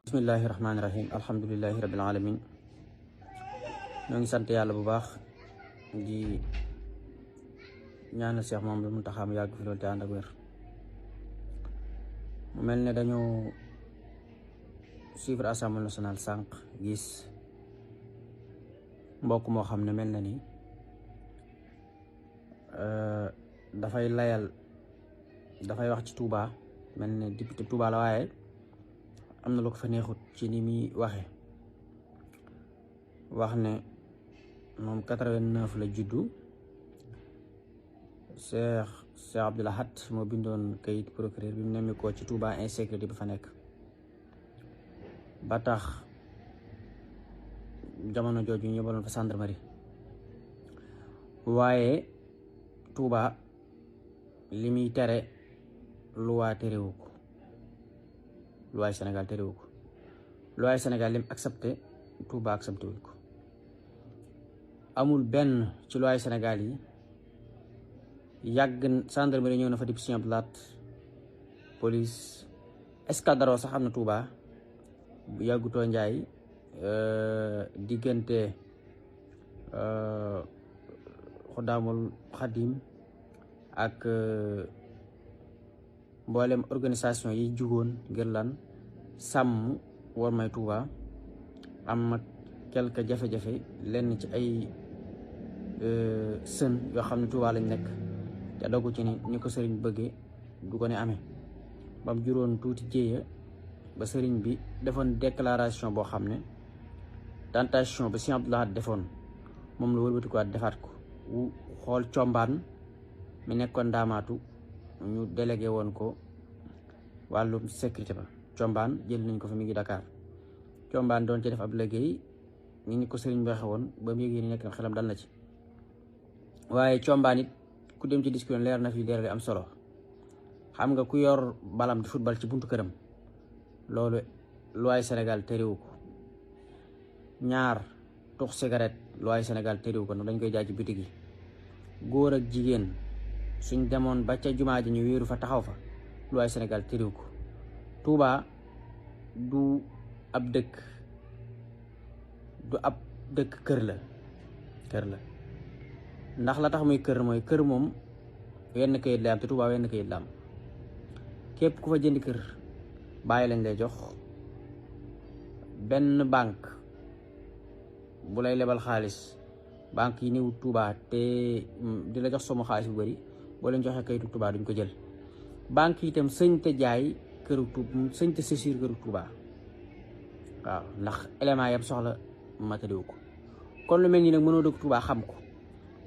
bismillahi rahmaani rahim alhamdulillahi rabbil alamin ñoo ngi sant yàlla bu baax di ñaanal Cheikh Mouhamadou Mountakha mu yàgg fi loolu te ànd ak wér. mu mel ne dañoo suivre assemblée nationale sànq gis mbokk moo xam ne mel na ni dafay wax ci Touba mel ne député Touba la waaye am na lu ko fa neexut ci ni muy wax ne moom 89 la juddu Cheikh Abdoul Ahad moo bindoon kayit procureur bi mu nemmi ko ci Touba insécurité bi fa nekk ba tax jamono jooju ñu yebaloon fa gendarmerie waaye Touba li muy tere luwaa terewu ko luwaay Sénégal terewu ko luwaay Sénégal lim accepté Touba accepté wuñ ko amul benn ci luwaay Sénégal yi yàgg gendarmerie ñëw na fa depuis Sëñ Abdou Lahad police escadron sax am na Touba bu yàggutoo njaay diggante Xudaamul Xadim ak mboolem organisation yi jugoon ngir lan sàmm war may Touba am ak quelque jafe-jafe lenn ci ay sën yoo xam ne Touba lañ nekk te dogu ci ni ko sëriñ bëggee du ko ne amee bam juróon tuuti jéeya ba sëriñ bi defoon déclaration boo xam ne tentation ba Sëñ Abdou Lahad defoon moom la wëlbatikuwaat defaat ko xool combaan mi nekkoon ndaamaatu ñu délégué woon ko wàllum sécurité ba combaan jël nañ ko fa mi ngi Dakar combaan doon ci def ab liggéey ni ko sëriñ bi waxe woon ba mu yëgee ni nekk na xelam dal na ci waaye combaan it ku dem ci discours leer na fi leer li am solo xam nga ku yor balam di football ci buntu këram loolu loi Sénégal terewu ko ñaar tux cigarette loi Sénégal terewu ko ndax dañ koy jaay ci bitig yi góor ak jigéen suñ demoon ba ca jumaa ji ñu wéeru fa taxaw fa loi Sénégal terewu ko Touba du ab dëkk kër la ndax la tax muy kër mooy kër moom wenn kayit la am te Touba wenn kayit la am képp ku fa jënd kër bàyyi lañ lay jox benn banque bu lay lebal xaalis banque yi néew Touba te di la jox sama xaalis bu bari boo leen joxee kayitu Touba duñ ko jël banque yi itam sëñ te jaay këru Touba sëñ te saisir këru Touba waaw ndax élément yam soxla matériau ko kon lu mel nii nag mënoo dëkk Touba xam ko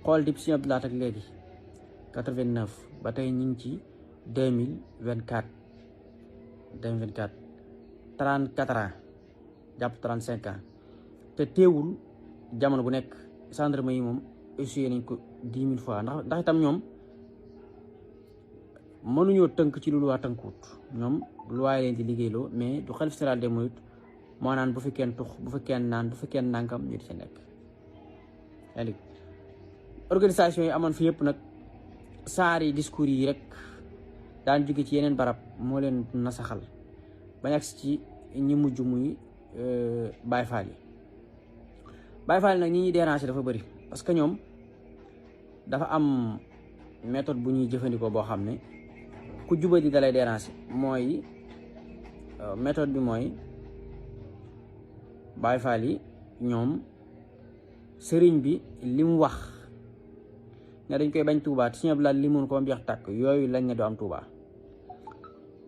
xool depuis Sëñ Abdou Lahad ak léegi 89 ba tey ñu ngi ci 2024 34 ans jàpp 35 ans te teewul jamono bu nekk gendarme yi moom essuyé nañ ko 10 000 fois ndax itam ñoom mënuñoo tënk ci lu luwaa tënkuwut ñoom luwaay leen di liggéeyloo mais du xalif général des mourides moo naan bu fi kenn tux bu fi kenn naan bu fi kenn nànkam ñu di ci nekk yaa organisation yi amoon fi yëpp nag saari discours yi rek daan jóge ci yeneen barab moo leen nasaxal bañ agsi ci ñi mujj muy Baye Fall yi Baye Fall nag ñi ñuy déranger dafa bëri parce que ñoom dafa am méthode bu ñuy jëfandikoo boo xam ne ku jubadi dalay déranger mooy méthode bi mooy Baye Fall yi ñoom sëriñ bi li mu wax ne dañ koy bañ Touba te Sëñ Abdou Lahad li mun ko ba mu jeex tàkk yooyu lañ ne du am Touba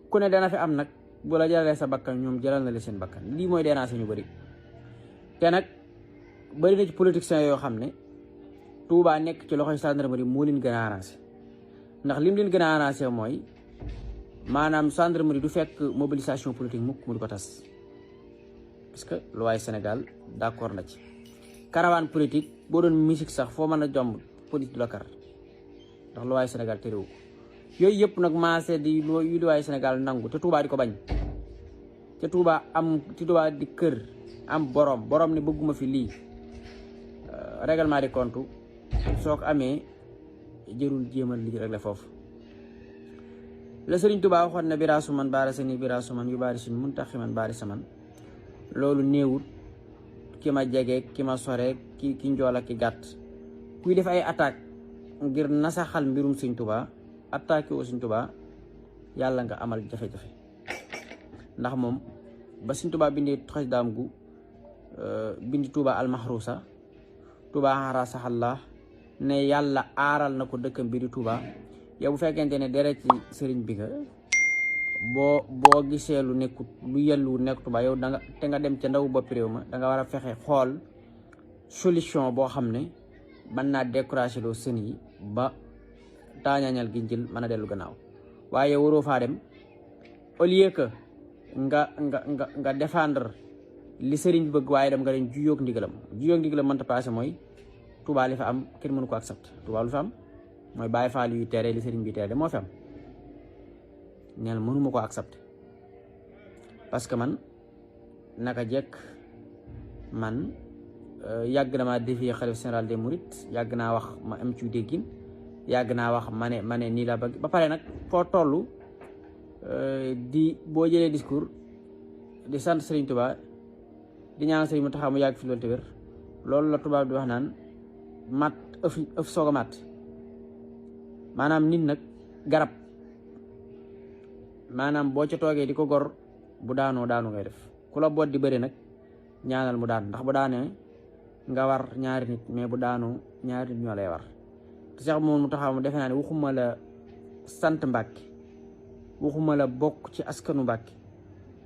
ku ne dana fi am nag bu la jaralee sa bakkan ñoom jaral na la seen bakkan lii mooy déranger ñu bëri te nag bëri na ci politiciens yoo xam ne Touba nekk ci loxoy gendarmerie moo leen gën a arrangé ndax lim leen gën a arrangé mooy maanaam gendarmerie du fekk mobilisation politique mukk mu di ko tas parce que loi Sénégal d'accord na ci caravane politique boo doon musique sax foo mën a jomb politique du la kar ndax loi Sénégal terewu ko yooyu yëpp nag maase di yu loi Sénégal nangu te Touba di ko bañ te Touba di kër am borom ne bëgguma fi lii règlement de compte soo ko amee jërul jéemal li rek la foofu. la Sëriñ Tuubaa waxoon na biraasu man baara sa ni biraasu man yu baari sin mun taxi man baari sa man loolu néewut ki ma jege ki ma sore ki njool ak ki gàtt kuy def ay attaque ngir nasaxal mbirum Sëriñ Tuubaa attaque wu Sëriñ Tuubaa yàlla nga amal jafe-jafe. ndax moom ba Sëriñ Tuubaa bindi xasidaam gu bindi Tuubaa almahrusa Tuubaa xarasaxallah ne yàlla aaral na ko dëkkam bi di Tuubaa. yow bu fekkente ne deret ci sëriñ bi nga boo gisee lu nekkut lu yellu nekk Tuubaa yow te nga dem ca ndaw bopp réew ma da nga war a fexe xool solution boo xam ne mën naa décourager loo sën yi ba taañaañal gi jël mën a dellu gannaaw. waaye waroo faa dem au lieu que nga défendre li sëriñ bi bëgg waaye dem nga leen juyoog ndigalam mënta passé mooy Tuubaa li fa am kenn mënu ko accepter. Tuubaa lu fa am mooy Baay Faal yu tere li sëriñ bi tere de moo fi am neen mënuma ko accepter parce que man naka jekk man yàgg na maa défier xalifa général des mourides yàgg naa wax ma am ci déggin yàgg naa wax ma ne nii la bëgg ba pare nag foo toll di boo jëlee discours di sant Sëriñ Tuubaa di ñaan Sëriñ Muntaxa mu yàgg fi loolu te wér loolu la tubaab di wax naan mat ëf soog a mat maanaam nit nag garab maanaam boo ca toogee di ko gor bu daanoo daanu ngay def ku la boot di bëri nag ñaanal mu daan ndax bu daanee nga war ñaari nit mais bu daanoo ñaari nit ñoo lay war te sax moom mu taxaw mu defe naa ne waxuma la sant Mbàkke waxuma la bokk ci askanu Mbàkke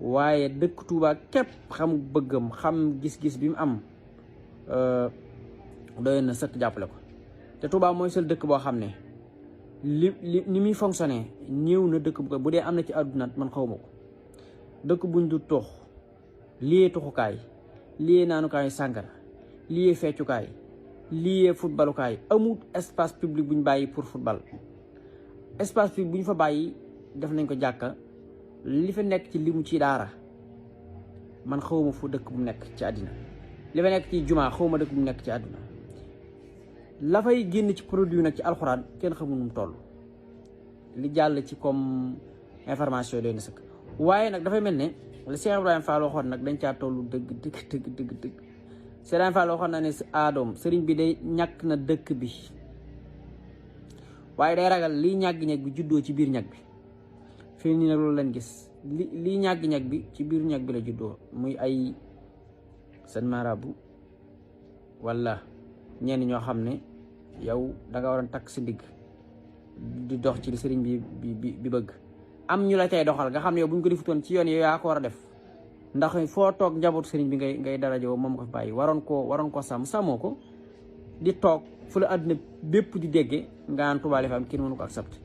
waaye dëkk Tuubaa képp xam bëggam xam gis-gis bi mu am doy na sëkk jàppale ko te Tuubaa mooy seul dëkk boo xam ne ni muy fonctionné ñëw na dëkk bu dee am na ci àdduna man xawma ko dëkk buñ du toox liyee tuxukaay liyee naanukaay sàngara liyee feccukaay liyee footballukaay amul espace public buñ bàyyi pour football espace public buñ fa bàyyi def nañ ko jàkka li fa nekk ci limu ci daara man xawma fu dëkk bu nekk ci àddina li fa nekk ci jumaa xawma dëkk bu nekk ci àdduna la fay génn ci produit nag ci alxuraan kenn xamul nu mu toll li jàll ci comme information doy na sëkk waaye nag dafay mel ne le Cheikh Ibrahima Fall waxoon nag dañ caa toll dëgg Cheikh Ibrahima Fall waxoon na ne aadom sëriñ bi day ñàkk na dëkk bi waaye day ragal liy ñàgg-ñag bi juddoo ci biir ñag bi fii nii nag loolu lañ gis liy ñàgg-ñag bi ci biir ñag bi la juddoo muy ay seen marabu wala ñenn ñoo xam ne yow da nga waroon takk si ndigg di dox ci li sëriñ bi bëgg am ñu la cay doxal nga xam ne yow bu ñu ko defutoon ci yoon yow yaa ko war a def ndax foo toog njabootu sëriñ bi ngay darajo moom ko fi bàyyi waroon ko sàmmoo ko di toog fu la àdduna bépp di déggee nga naan Tuubaa li fa am kenn mënu ko accepté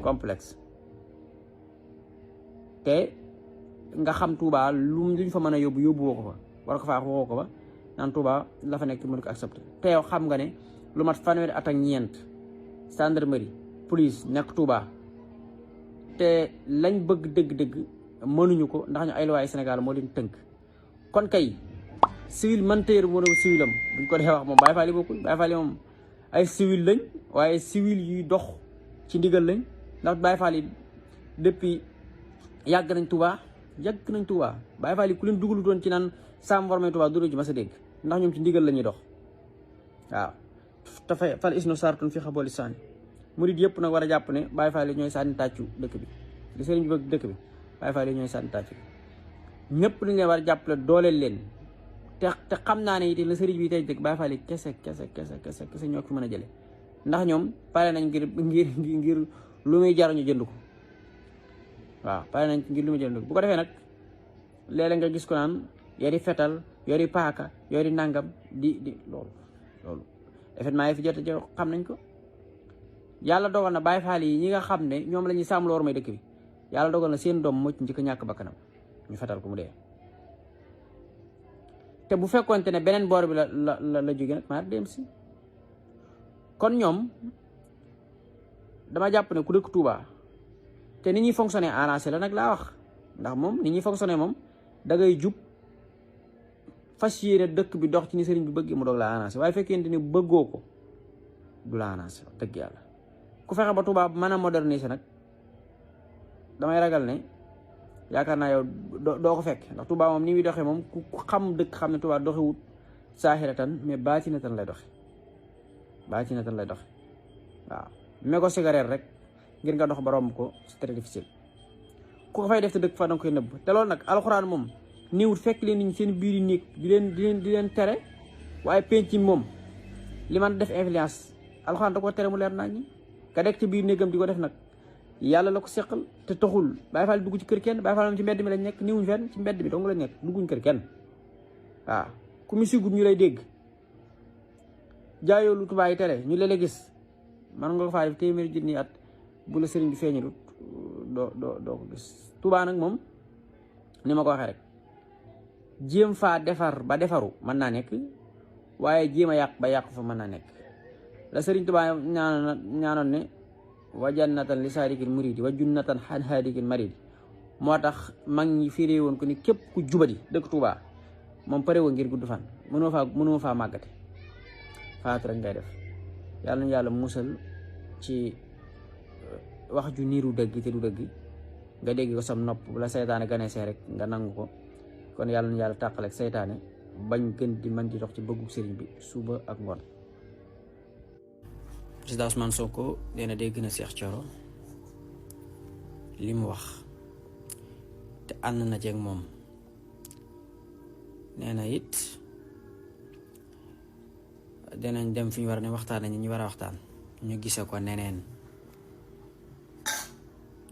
complexe te nga xam Tuubaa luñ fa mën a yóbbu woo ko fa war ko faa waxoo ko ba naan Tuubaa la fa nekk mënu ko accepté te yow xam nga ne lu mat fanweeri at ak ñeent gendarmerie police nekk Tuubaa te lañ bëgg dëgg-dëgg mënuñu ko ndax ñu ay luwaay Sénégal moo leen tënk kon kay civil mëntëyër moo doon civilam buñ ko defee wax moom Baay Faal yi bokkul Baay Faal yi moom ay civil lañ waaye civil yuy dox ci ndigal lañ ndax Baay Faal yi depuis yàgg nañ Tuubaa Baay Faal yi ku leen dugalu doon ci naan sam warmay Tuubaa duro ji ma sa dégg ndax ñoom ci ndigal la ñuy dox waaw te fal isnu sartun fi xabooli sànni murid yëpp nag war a jàpp ne Baay Faal yi ñooy sànni tàccu dëkk bi li sëriñ bi bëgg dëkk bi Baay Faal yi ñooy sànni tàccu ñëpp dañ leen war a jàppale dooleel leen te xam naa ne it la sëriñ bi tey dëkk Baay Faal yi kese ñoo ko fi mën a jële ndax ñoom pare nañ ngir lu muy jar ñu jënd ko waaw pare nañ ngir lu muy jënd ko bu ko defee nag léeg-léeg nga gis ko naan yori fetal yori paaka yori nangam di loolu effectivement yi fi jot a xam nañ ko yàlla dogal na Baay Faal yi ñi nga xam ne ñoom la ñuy sàmm lu war may dëkk bi yàlla dogal na seen doom moo ci njëkk a ñàkk bakkanam ñu fetal ko mu dee te bu fekkoonte ne beneen boor bi la jóge nag maa dem si kon ñoom dama jàpp ne ku dëkk Touba te ni ñuy fonctionner arrangé la nag laa wax ndax moom ni ñuy fonctionner moom da ngay jub fas yéene dëkk bi dox ci ni sëriñ bi bëgg mu doog la arrangé waaye fekkente ni bëggoo ko du la arrangé dëgg yàlla. ku fexe ba Touba mën a moderniser nag damay ragal ne yaakaar naa yow doo ko fekk, ndax Touba moom ni muy doxee moom ku xam dëkk xam ne Touba doxewut saahiratan mais baatinatan lay doxe waaw. mais ko cigarette rek ngir nga dox ba romb ko c'est très difficile. ku ko fay def te dëkk fa danga koy nëbb. te loolu nag alxuraan moom niwut fekk leen niñ seen biir yi néeg di leen tere, waaye penc moom li man def influence alxuraan da ko tere mu leer naa ñi. ka dekk ci biir néegam di ko def nag yàlla la ko seqal te taxul Baay Faal dugg ci kër kenn. Baay Faal moom ci mbedd mi lañ nekk, niwuñ fenn, ci mbedd mi dong lañ nekk, dugguñ kër kenn waaw. ku mu sigul ñu lay dégg jaayoo lu tubaay tere ñu leen gis man nga ko faa def téeméeri junni at bu la sëriñ bi feeñalut doo ko gis. Tuubaa nag moom ni ma ko waxee rek jéem faa defar ba defaru mën naa nekk, waaye jéem a yàq ba yàqu fa mën naa nekk. la sëriñ Tuubaa ñaanoon ne wa jannatan li saadiqil muridi wa junnatan xan haadikil maridi. moo tax mag ñi firee woon ko ni képp ku jubadi dëkk Tuubaa moom pare woo ngir gudd fan mënoo faa màggate, faatu rek ngay def. yàlla nañu yàlla musal ci wax ju niiru dëgg te du dëgg, nga dégg ko sam nopp bu la seytaane ganesee rek nga nangu ko. kon yàlla nañu yàlla tàqale ak seytaane bañ gën di mën di dox ci bëggu sëriñ bi suba ak ngoon. président Ousmane Sonko nee na dégg na Cheikh Thioro li mu wax te ànd na ceeg moom. nee na it dinañ dem fi ñu war a ne waxtaan nañu ñu war a waxtaan ñu gise ko neneen,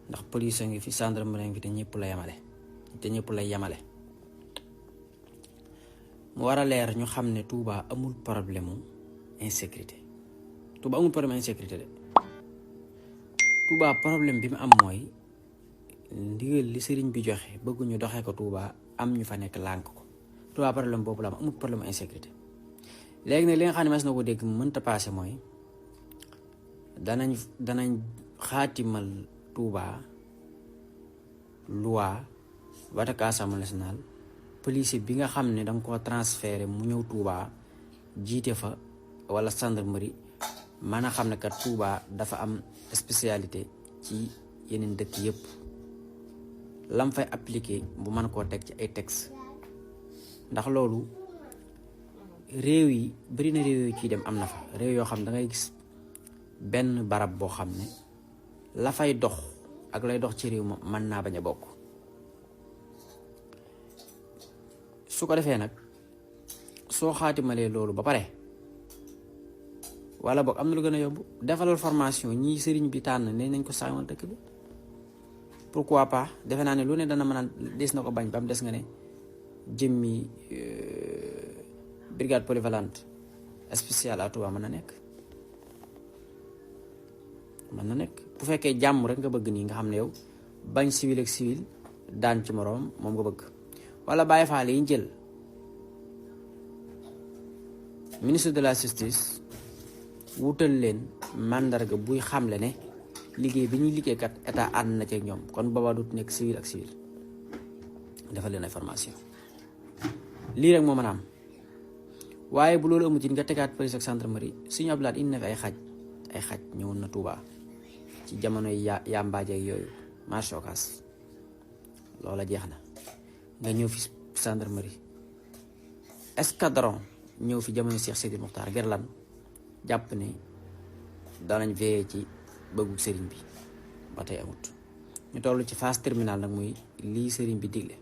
ndax police a ngi fi, gendarmerie ngi fi, te ñëpp lay yemale mu war a leer ñu xam ne Touba amul problème insécurité. Touba amul problème insécurité de. Touba problème bi mu am mooy ndigal li sëriñ bi joxe bëgguñu doxee ko Touba, am ñu fa nekk lànk ko. Touba problème boobu la am, amul problème insécurité. léegi nag li nga xam ne mas na ko dégg mu mënta passé mooy danañ xaatimal Touba loi wata ko Assemblée nationale, police bi nga xam ne danga ko transféré mu ñëw Touba jiite fa wala gendarmerie mën a xam ne kat Touba dafa am spécialité ci yeneen dëkk yëpp, lam fay appliqué bu mën koo teg ci ay texte. ndax loolu réew yi bari na réew yi ciy dem am na fa réew yoo xam da ngay gis benn barab boo xam ne la fay dox ak lay dox ci réew ma mën naa bañ a bokk. su ko defee nag soo xaatimalee loolu ba pare wala boog am na lu gën a yomb defalal formation ñii sëriñ bi tànn ne nañ ko sàmmal dëkk bi. pourquoi pas defe naa ne lu ne dana mën a des na ko bañ ba mu des nga ne jëmmi brigade polyvalente spéciale à Touba mën na nekk bu fekkee jàmm rek nga bëgg nii nga xam ne yow bañ civil ak civil daan ci moroom moom nga bëgg. wala Baye Fall yi jël ministre de la justice wutal leen mandarga buy xamle ne liggéey bi ñuy liggéey kat état ànd na ci ñoom, kon booba dut nekk civil ak civil. defal leen ay formation lii rek moo mën a am. waaye bu loolu amut it nga tegaat police ak gendarmerie. Sëñ Abdou Lahad indi na fi ay xaj ñëwoon na Touba ci jamono yi yàmbaaje ak yooyu marché Ocass loola jeex na. nga ñëw fi gendarmerie escadron ñëw fi jamono Cheikh Sidi Mokhtar ngir lan jàpp ne danañ veillé ci bëggu sëriñ bi ba tey amut. ñu toll ci phase terminale nag muy lii sëriñ bi digle.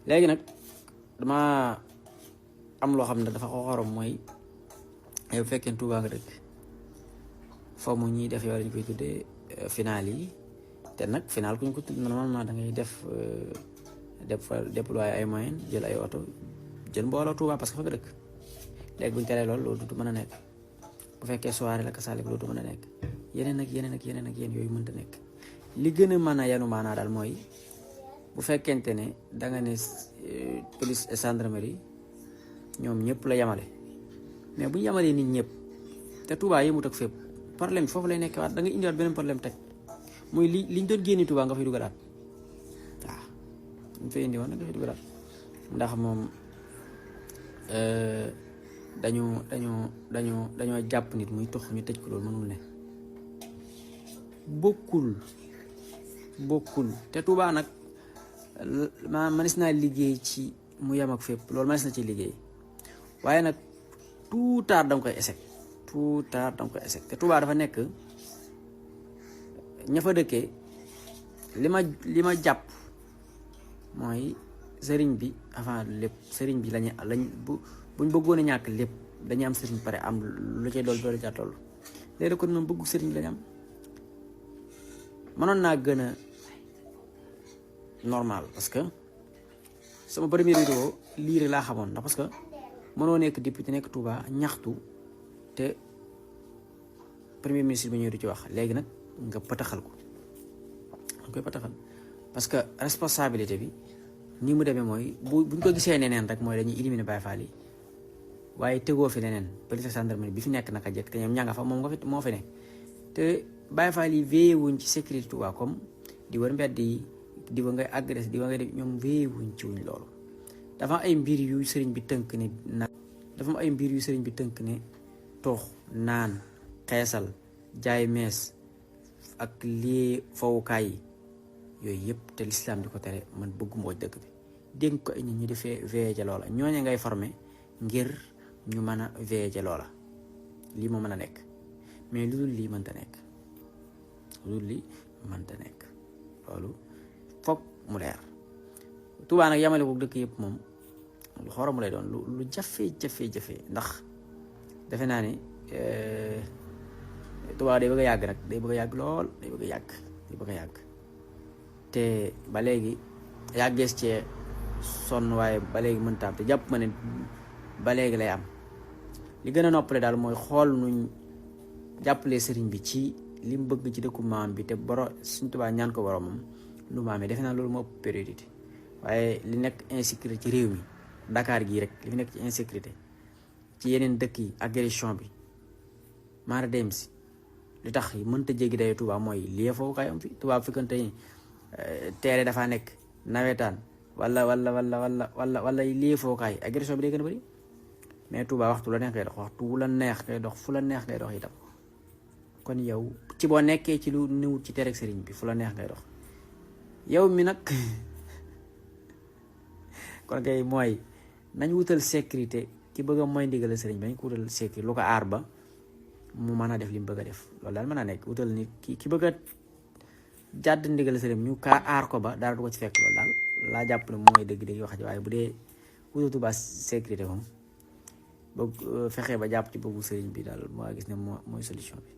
léegi nag dama am loo xam ne dafa ko xorom mooy yow fekkee Touba nga dëkk foo mu ñuy def yow lañ koy tuddee final yi te nag final ku ñu ko tudd normalement da ngay déployer ay moyens jël ay oto jël mbooloo Touba parce que fa nga dëkk. léegi bu ñu teree loolu du mën a nekk. bu fekkee soirée la kasaalik loolu du mën a nekk. yeneen ak yeneen yooyu mënta nekk. li gën a mën a yanu maanaa daal mooy bu fekkente ne da nga ne police et gendarmerie ñoom ñëpp la yamale mais bu ñu yamalee nit ñëpp te Touba yemut ak fépp problème foofu lay nekk waat da nga indiwaat beneen problème teg muy liñ doon génne Touba nga fay dugalaat waaw ñu fay indi woon nga fay dugalaat ndax moom dañoo jàpp nit muy tux ñu tëj ko, loolu mënul ne. bokkul te Touba nag manis naa liggéey ci mu yem ak fépp, loolu manis na ci liggéey, waaye nag tout tard danga koy échec te Touba dafa nekk ña fa dëkkee li ma jàpp mooy sëriñ bi avant lépp, sëriñ bi buñ bëggoon a ñàkk lépp dañuy am sëriñ pare am lu cay doolu ca toll. léegi kon moom bëggu sëriñ lañu am, mënoon naa gën a normal, parce que sama première vidéo lii rek laa xamoon, ndax parce que mënoo nekk député nekk Touba ñaxtu te premier ministre bi ñëw di ci wax, léegi nag nga pataxal ko, nga koy pataxal parce que responsabilité bi ni mu demee mooy buñ ko gisee neneen rek mooy dañuy éliminer Baye Fall yi, waaye tegoo fi neneen police gendarmerie bi fi nekk naka jekk te ñoom ña nga fa, moom moo fi ne te Baye Fall yi veillé wuñ ci sécurité Touba, comme di wër mbedd yi di wa ngay agressé di wa ngay def, ñoom veillé wuñ ci wuñ loolu. dafa am ay mbir yu sëriñ bi tënk ne toox naan xeesal jaay mees ak lii fowukaay yi yooyu yëpp te lislaam di ko tere, man bëgguma ko dëkk bi. dénk ko ay nit ñi di veillé ca loola, ñooñu ngay formé ngir ñu mën a veillé ca loola, lii moo mën a nekk, mais lu dul lii mënta nekk, loolu foog mu leer. Touba nag yamale ko dëkk yëpp moom lu xoromu lay doon, lu jafe ndax defe naa ne Touba day bëgg a yàgg nag, day bëgg a yàgg lool, day bëgg a yàgg te ba léegi yàggees cee sonn, waaye ba léegi mënta am te jàpp ma ne ba léegi lay am. li gën a noppale daal mooy xool nuñ jàppalee sëriñ bi ci li mu bëgg ci dëkku maam bi, te Sëriñ Tuubaa ñaan ko boromam lu maamee, defe naa loolu moo ëpp priorité. waaye li nekk insécurité ci réew mi, Dakar gii rek li fi nekk ci insécurité, ci yeneen dëkk yi agression bi maara dem si, li tax mënta jéggi day Touba mooy lii foofu kay am fi Touba bu fekkante ni teere dafaa nekk nawetaan wala lii foofu kay agression bi day gën a bëri. mais Touba waxtu la neex ngay dox, waxtu wu la neex ngay dox, fu la neex ngay dox itam. kon yow ci boo nekkee ci lu néewut ci tere sëriñ bi, fu la neex ngay dox yow mi nag kon kay mooy nañ wutal sécurité ki bëgg a mooy ndigal sëriñ bi, nañ ko wutal sécurité lu ko aar ba mu mën a def li mu bëgg a def. loolu daal mën a nekk, wutal nit ki bëgg a jàdd ndigal sëriñ ñu kaa aar ko ba dara du ko ci fekk. loolu daal laa jàpp ne mooy dëgg-dëgg wax ji, waaye bu dee wutatu ba sécurité moom bëgg fexe ba jàpp ci bëggu sëriñ bi daal moo gis ne mooy solution bi.